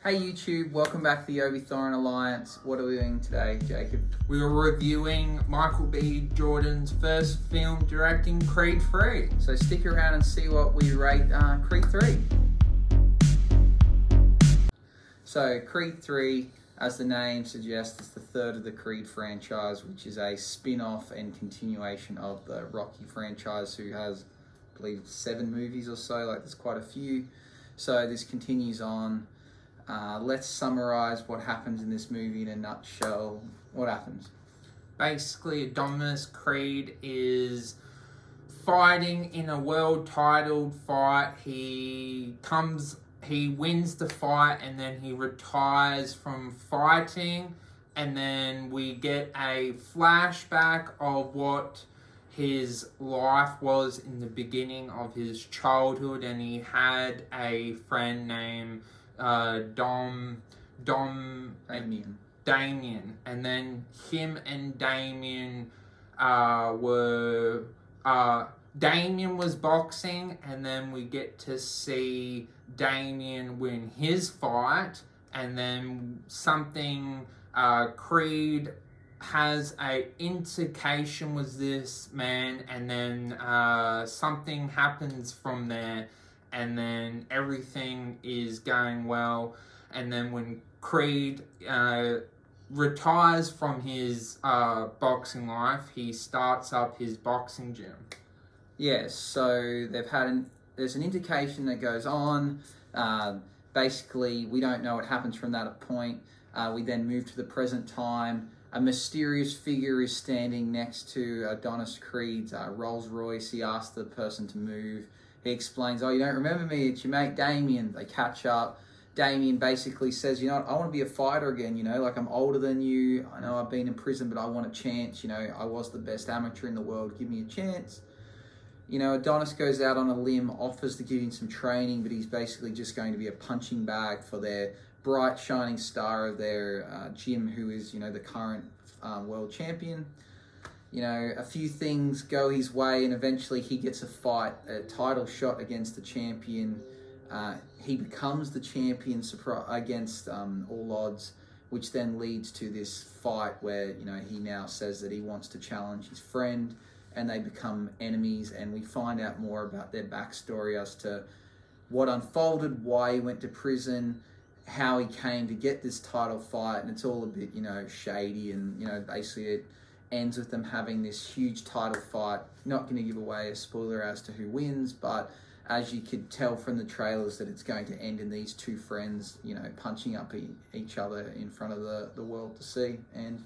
Hey YouTube, welcome back to the Obi Thorin Alliance. What are we doing today, Jacob? We are reviewing Michael B. Jordan's first film directing, Creed 3. So stick around and see what we rate Creed 3. So Creed 3, as the name suggests, is the third of the Creed franchise, which is a spin-off and continuation of the Rocky franchise, who has, I believe, 7 movies or so. Like, there's quite a few. So this continues on. Let's summarize what happens in this movie in a nutshell. What happens? Basically, Adonis Creed is fighting in a world titled fight. He wins the fight and then he retires from fighting, and then we get a flashback of what his life was in the beginning of his childhood, and he had a friend named Damien, and then him and Damien Damien was boxing, and then we get to see Damien win his fight, and then Creed has a indication with this man, and then something happens from there, and then everything is going well. And then when Creed retires from his boxing life, he starts up his boxing gym. Yes, so there's an indication that goes on. Basically, we don't know what happens from that point. We then move to the present time. A mysterious figure is standing next to Adonis Creed's Rolls Royce. He asks the person to move. He explains, "Oh, you don't remember me? It's your mate Damien." They catch up. Damien basically says, "You know what? I want to be a fighter again. Like, I'm older than you. I know I've been in prison, but I want a chance. I was the best amateur in the world. Give me a chance." Adonis goes out on a limb, offers to give him some training, but he's basically just going to be a punching bag for their bright, shining star of their gym, who is, the current world champion. A few things go his way, and eventually he gets a title shot against the champion. He becomes the champion against all odds, which then leads to this fight where, he now says that he wants to challenge his friend, and they become enemies, and we find out more about their backstory as to what unfolded, why he went to prison, how he came to get this title fight, and it's all a bit, shady, and, basically it ends with them having this huge title fight. Not going to give away a spoiler as to who wins, but as you could tell from the trailers, that it's going to end in these two friends, punching up each other in front of the world to see. And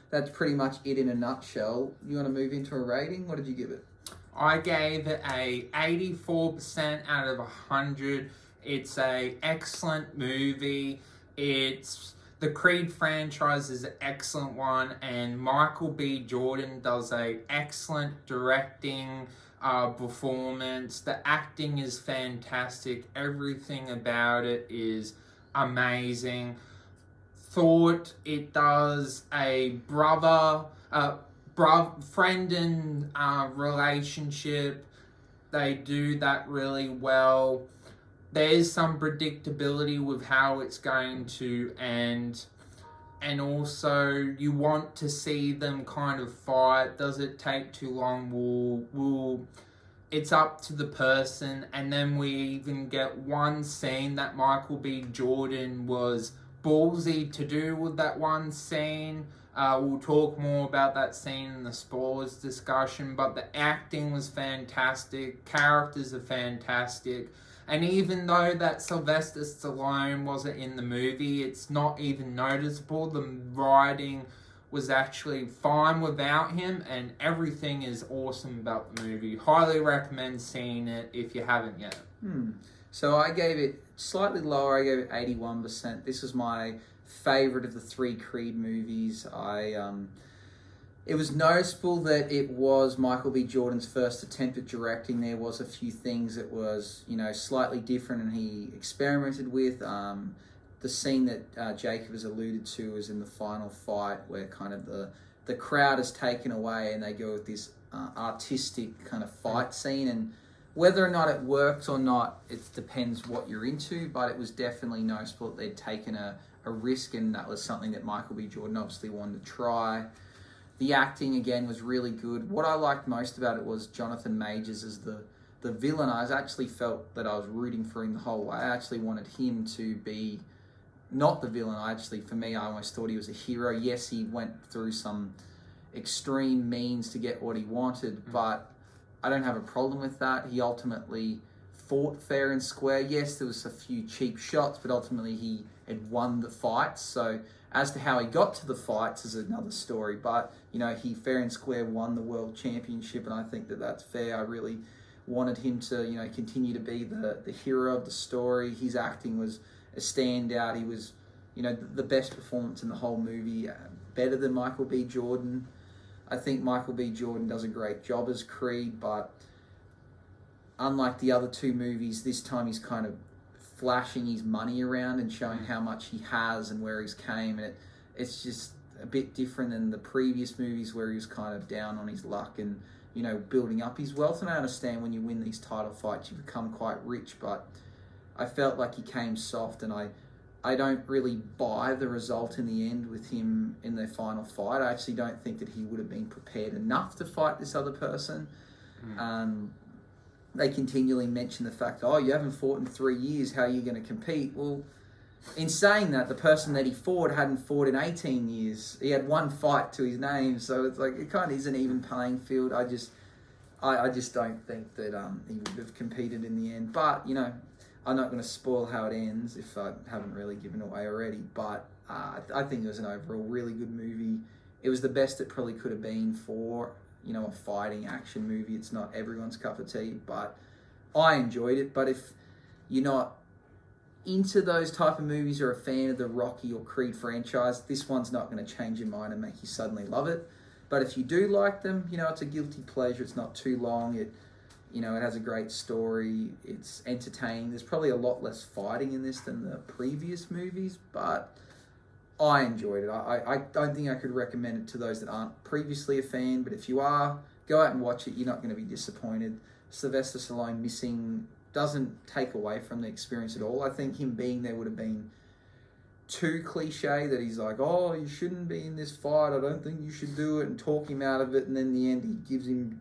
that's pretty much it in a nutshell. You want to move into a rating? What did you give it? I gave it a 84% out of 100. It's a excellent movie. The Creed franchise is an excellent one, and Michael B. Jordan does a excellent directing performance. The acting is fantastic. Everything about it is amazing. Thought it does a friend and relationship. They do that really well. There's some predictability with how it's going to end, and also you want to see them kind of fight. Does it take too long? It's up to the person. And then we even get one scene that Michael B. Jordan was ballsy to do with that one scene. We'll talk more about that scene in the spoilers discussion, but the acting was fantastic. Characters are fantastic. And even though that Sylvester Stallone wasn't in the movie, it's not even noticeable. The writing was actually fine without him, and everything is awesome about the movie. Highly recommend seeing it if you haven't yet. So I gave it slightly lower. I gave it 81%. This was my favorite of the 3 Creed movies. It was noticeable that it was Michael B. Jordan's first attempt at directing. There was a few things that was, slightly different, and he experimented with. The scene that Jacob has alluded to is in the final fight, where kind of the crowd is taken away and they go with this artistic kind of fight scene. And whether or not it works or not, it depends what you're into, but it was definitely noticeable that they'd taken a risk, and that was something that Michael B. Jordan obviously wanted to try. The acting, again, was really good. What I liked most about it was Jonathan Majors as the villain. I actually felt that I was rooting for him the whole way. I actually wanted him to be not the villain. For me, I almost thought he was a hero. Yes, he went through some extreme means to get what he wanted, but I don't have a problem with that. He ultimately fought fair and square. Yes, there was a few cheap shots, but ultimately he had won the fights. So as to how he got to the fights is another story. But, he fair and square won the world championship, and I think that that's fair. I really wanted him to, continue to be the hero of the story. His acting was a standout. He was, the best performance in the whole movie, better than Michael B. Jordan. I think Michael B. Jordan does a great job as Creed, but unlike the other two movies, this time he's kind of flashing his money around and showing how much he has and where he's came. And it's just a bit different than the previous movies where he was kind of down on his luck and, building up his wealth. And I understand when you win these title fights, you become quite rich, but I felt like he came soft, and I don't really buy the result in the end with him in their final fight. I actually don't think that he would have been prepared enough to fight this other person. They continually mention the fact, you haven't fought in 3 years, how are you going to compete? Well, in saying that, the person that he fought hadn't fought in 18 years. He had one fight to his name, so it's like it kind of is an even playing field. I just don't think that he would have competed in the end. But, I'm not going to spoil how it ends if I haven't really given away already. But I think it was an overall really good movie. It was the best it probably could have been for, a fighting action movie. It's not everyone's cup of tea, but I enjoyed it. But if you're not into those type of movies or a fan of the Rocky or Creed franchise, this one's not going to change your mind and make you suddenly love it. But if you do like them, it's a guilty pleasure. It's not too long. It has a great story. It's entertaining. There's probably a lot less fighting in this than the previous movies, but I enjoyed it. I don't think I could recommend it to those that aren't previously a fan, but if you are, go out and watch it. You're not going to be disappointed. Sylvester Stallone missing doesn't take away from the experience at all. I think him being there would have been too cliche, that he's like, you shouldn't be in this fight, I don't think you should do it, and talk him out of it, and then in the end he gives him,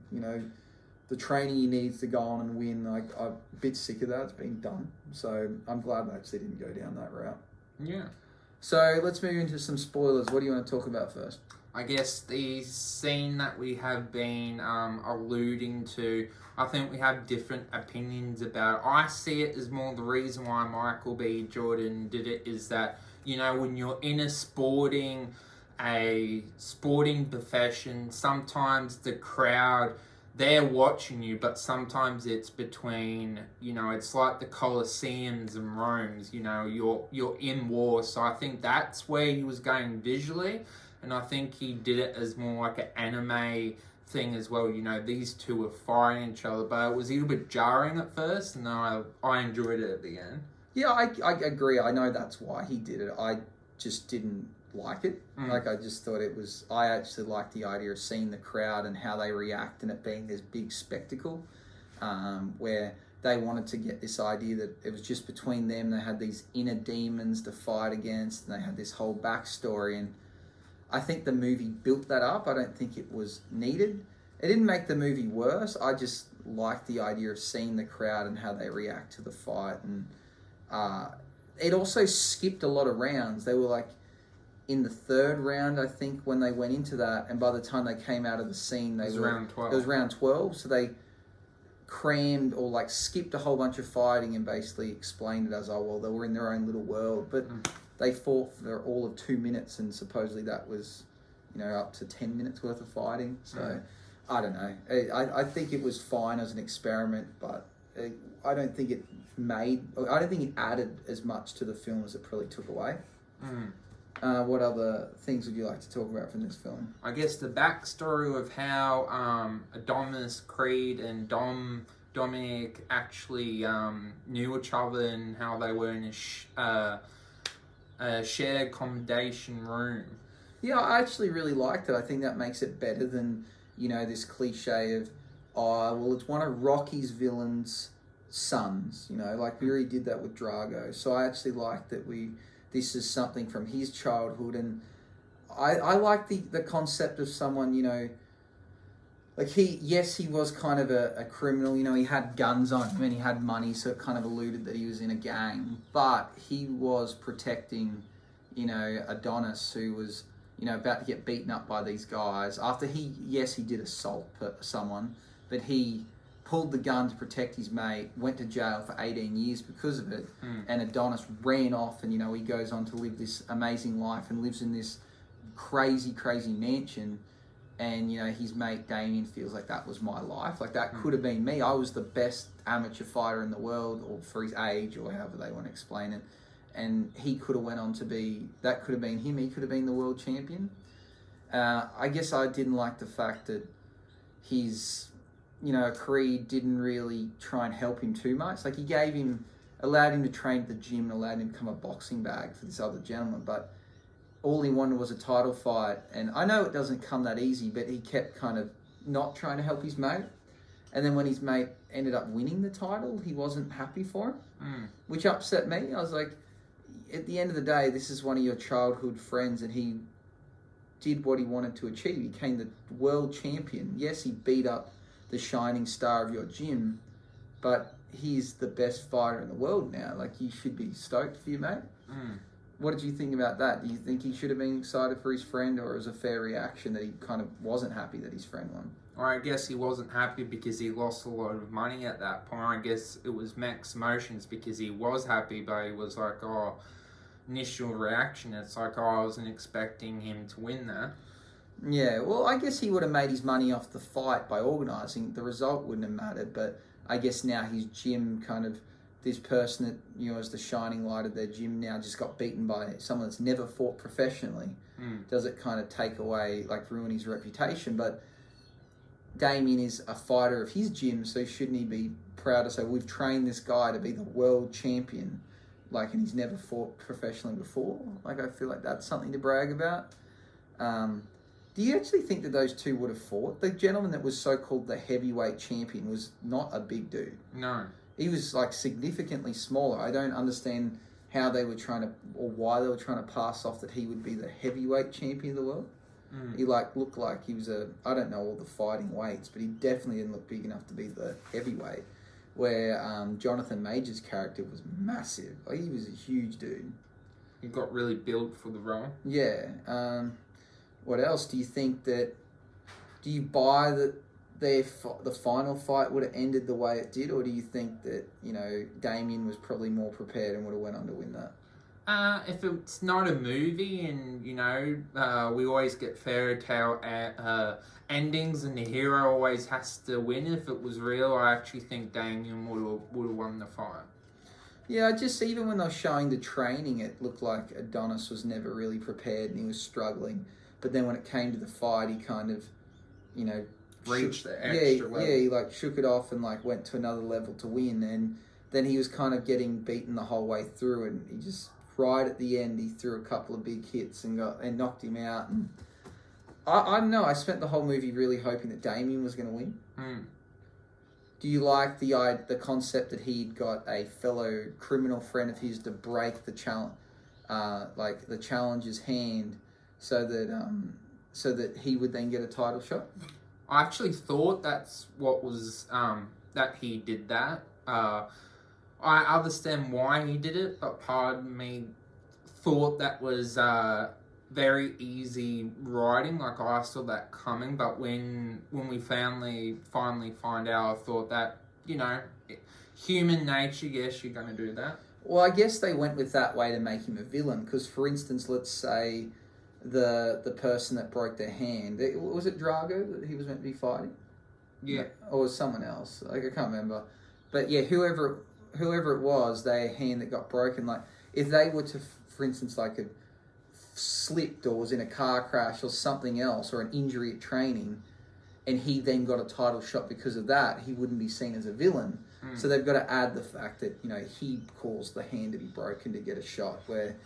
the training he needs to go on and win. I'm a bit sick of that. It's been done. So I'm glad I actually didn't go down that route. Yeah. So let's move into some spoilers. What do you want to talk about first? I guess the scene that we have been alluding to, I think we have different opinions about. I see it as more the reason why Michael B. Jordan did it is that, when you're in a sporting profession, sometimes the crowd, they're watching you, but sometimes it's between, it's like the Colosseums and Rome's, you're in war. So I think that's where he was going visually. And I think he did it as more like an anime thing as well. These two were fighting each other, but it was a little bit jarring at first, and I enjoyed it at the end. Yeah, I agree. I know that's why he did it. I just didn't like it. I just thought it was... I actually liked the idea of seeing the crowd and how they react, and it being this big spectacle where they wanted to get this idea that it was just between them. They had these inner demons to fight against, and they had this whole backstory, and I think the movie built that up. I don't think it was needed. It didn't make the movie worse. I just liked the idea of seeing the crowd and how they react to the fight. And it also skipped a lot of rounds. They were like in the third round, I think, when they went into that. And by the time they came out of the scene, it was round 12. So they crammed or skipped a whole bunch of fighting and basically explained it as, they were in their own little world. But they fought for all of 2 minutes, and supposedly that was, up to 10 minutes worth of fighting. So, I don't know. I think it was fine as an experiment, but I don't think it added as much to the film as it probably took away. What other things would you like to talk about from this film? I guess the backstory of how Adonis Creed and Dominic actually knew each other, and how they were in a shared accommodation room. Yeah, I actually really liked it. I think that makes it better than, this cliche of, Oh, well, it's one of Rocky's villains' sons. You know, like we already did that with Drago. So I actually like that this is something from his childhood, and I like the concept of someone, you know, like he was kind of a criminal, you know, he had guns on him and he had money, so it kind of alluded that he was in a gang, but he was protecting, you know, Adonis, who was, you know, about to get beaten up by these guys after he did assault someone, but he pulled the gun to protect his mate, went to jail for 18 years because of it, and Adonis ran off, and, you know, he goes on to live this amazing life and lives in this crazy mansion. And, you know, his mate Damien feels like that was my life. Like, that could have been me. I was the best amateur fighter in the world, or for his age, or however they want to explain it. And he could have went on to be, that could have been him. He could have been the world champion. I guess I didn't like the fact that his, you know, Creed didn't really try and help him too much. Like, he allowed him to train at the gym and allowed him to become a boxing bag for this other gentleman. But all he wanted was a title fight, and I know it doesn't come that easy, but he kept kind of not trying to help his mate, and then when his mate ended up winning the title, he wasn't happy for him, which upset me. I was like, at the end of the day, this is one of your childhood friends, and he did what he wanted to achieve. He became the world champion. Yes, he beat up the shining star of your gym, but he's the best fighter in the world now. Like, you should be stoked for your mate. What did you think about that? Do you think he should have been excited for his friend, or was it a fair reaction that he kind of wasn't happy that his friend won? Or I guess he wasn't happy because he lost a lot of money at that point. I guess it was mixed emotions because he was happy, but he was like, initial reaction, it's like, I wasn't expecting him to win that. Yeah, well, I guess he would have made his money off the fight by organising. The result wouldn't have mattered, but I guess now his gym kind of, this person that, you know, is the shining light of their gym now just got beaten by someone that's never fought professionally. Does it kind of take away, like, ruin his reputation? But Damien is a fighter of his gym, so shouldn't he be proud to say, we've trained this guy to be the world champion, like, and he's never fought professionally before? Like, I feel like that's something to brag about. Do you actually think that those two would have fought? The gentleman that was so-called the heavyweight champion was not a big dude. No. He was, like, significantly smaller. I don't understand how they were trying to, or why they were trying to pass off that he would be the heavyweight champion of the world. He, like, looked like he was I don't know all the fighting weights, but he definitely didn't look big enough to be the heavyweight. Where Jonathan Major's character was massive. Like, he was a huge dude. He got really built for the role. Yeah. What else? Do you think that, do you buy that the final fight would have ended the way it did, or do you think that, you know, Damien was probably more prepared and would have went on to win that? If it's not a movie, and, you know, we always get fairy tale endings, and the hero always has to win. If it was real, I actually think Damien would have won the fight. Yeah, just even when they were showing the training, it looked like Adonis was never really prepared and he was struggling. But then when it came to the fight, he kind of, you know, reached the extra level. Yeah, he, like, shook it off and, like, went to another level to win. And then he was kind of getting beaten the whole way through, and he just, right at the end, he threw a couple of big hits and knocked him out. And I don't know, I spent the whole movie really hoping that Damien was going to win. Do you like the concept that he'd got a fellow criminal friend of his to break the the challenger's hand, so that he would then get a title shot? I actually thought that's what was that he did that. I understand why he did it, but part of me thought that was very easy writing. Like, I saw that coming, but when we finally find out, I thought that, you know, human nature, yes, you're going to do that. Well, I guess they went with that way to make him a villain, because, for instance, let's say the person that broke their hand, was it Drago that he was meant to be fighting? Yeah. Or was someone else? Like, I can't remember. But yeah, whoever it was, their hand that got broken, like, if they were to, for instance, like, had slipped or was in a car crash or something else, or an injury at training, and he then got a title shot because of that, he wouldn't be seen as a villain. So they've got to add the fact that, you know, he caused the hand to be broken to get a shot, where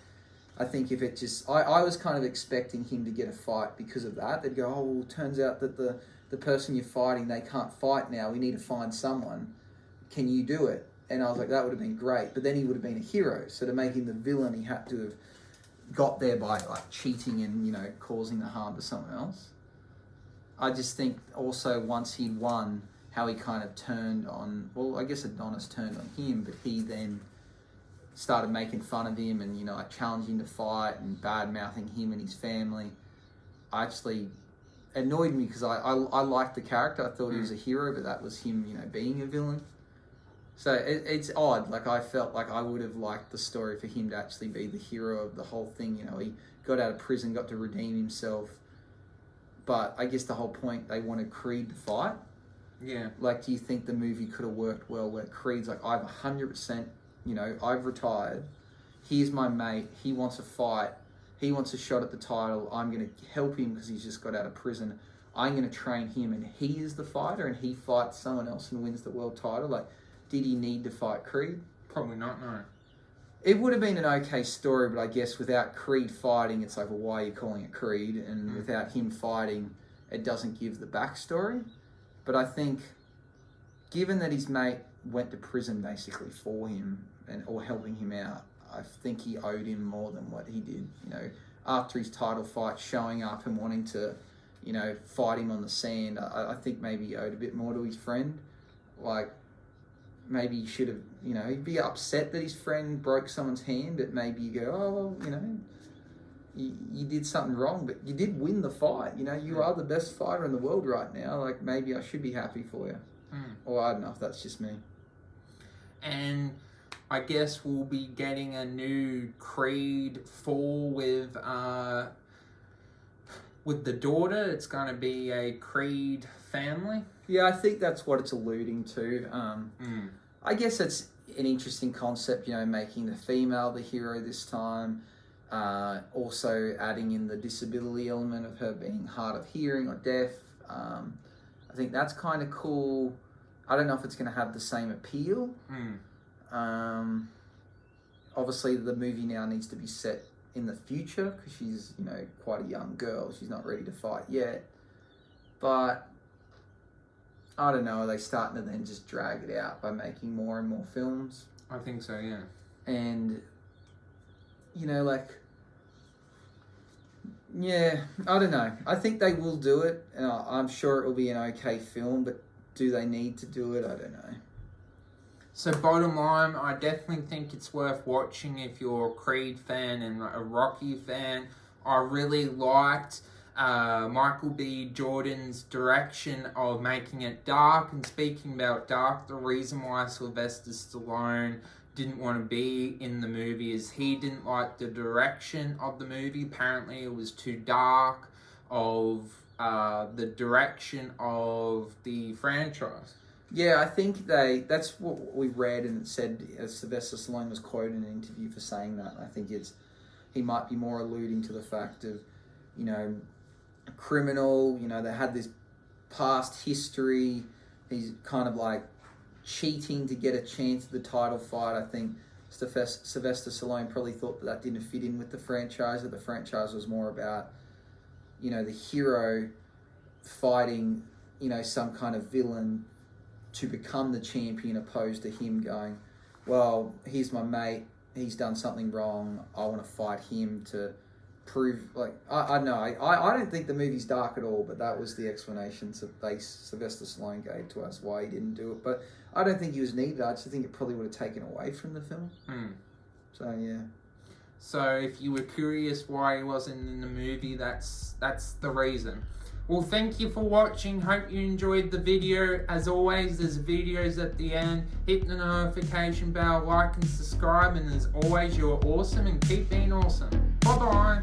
I think if it just, I was kind of expecting him to get a fight because of that. They'd go, oh, well, turns out that the the person you're fighting, they can't fight now. We need to find someone. Can you do it? And I was like, that would have been great. But then he would have been a hero. So to make him the villain, he had to have got there by like cheating and, you know, causing the harm to someone else. I just think also once he'd won, how he kind of turned on, well, I guess Adonis turned on him, but he then started making fun of him and, you know, like challenging to fight and bad-mouthing him and his family. I actually annoyed me because I liked the character. I thought he was a hero, but that was him, you know, being a villain. So it's odd. Like, I felt like I would have liked the story for him to actually be the hero of the whole thing. You know, he got out of prison, got to redeem himself. But I guess the whole point, they wanted Creed to fight. Yeah. Like, do you think the movie could have worked well where Creed's like, I've 100%, you know, I've retired. Here's my mate. He wants a fight. He wants a shot at the title. I'm going to help him because he's just got out of prison. I'm going to train him, and he is the fighter, and he fights someone else and wins the world title. Like, did he need to fight Creed? Probably not, no. It would have been an okay story, but I guess without Creed fighting, it's like, well, why are you calling it Creed? And without him fighting, it doesn't give the backstory. But I think, given that his mate went to prison basically for him or helping him out, I think he owed him more than what he did. You know, after his title fight, showing up and wanting to, you know, fight him on the sand, I think maybe he owed a bit more to his friend. Like, maybe he should have, you know, he'd be upset that his friend broke someone's hand, but maybe you go, oh, well, you know, you did something wrong, but you did win the fight. You know, you are the best fighter in the world right now. Like, maybe I should be happy for you. Or I don't know if that's just me. And I guess we'll be getting a new Creed 4 with the daughter. It's going to be a Creed family. Yeah, I think that's what it's alluding to. I guess it's an interesting concept, you know, making the female the hero this time. Also adding in the disability element of her being hard of hearing or deaf. I think that's kind of cool. I don't know if it's going to have the same appeal. Obviously, the movie now needs to be set in the future because she's, you know, quite a young girl. She's not ready to fight yet. But I don't know, are they starting to then just drag it out by making more and more films? I think so, yeah. And, you know, like, yeah, I don't know. I think they will do it, and I'm sure it will be an okay film, but do they need to do it? I don't know. So bottom line, I definitely think it's worth watching if you're a Creed fan and a Rocky fan. I really liked Michael B. Jordan's direction of making it dark. And speaking about dark, the reason why Sylvester Stallone didn't want to be in the movie is he didn't like the direction of the movie. Apparently it was too dark of the direction of the franchise. Yeah, I think that's what we read, and it said Sylvester Stallone was quoted in an interview for saying that. I think he might be more alluding to the fact of, you know, a criminal, you know, they had this past history. He's kind of like cheating to get a chance at the title fight. I think Sylvester Stallone probably thought that didn't fit in with the franchise, that the franchise was more about, you know, the hero fighting, you know, some kind of villain to become the champion, opposed to him going, well, here's my mate, he's done something wrong, I want to fight him to prove, like, I don't know, I don't think the movie's dark at all, but that was the explanation Sylvester Stallone gave to us why he didn't do it. But I don't think he was needed. I just think it probably would have taken away from the film. So, yeah. So if you were curious why he wasn't in the movie, that's the reason. Well, thank you for watching. Hope you enjoyed the video. As always, there's videos at the end. Hit the notification bell, like and subscribe. And as always, you're awesome and keep being awesome. Bye-bye.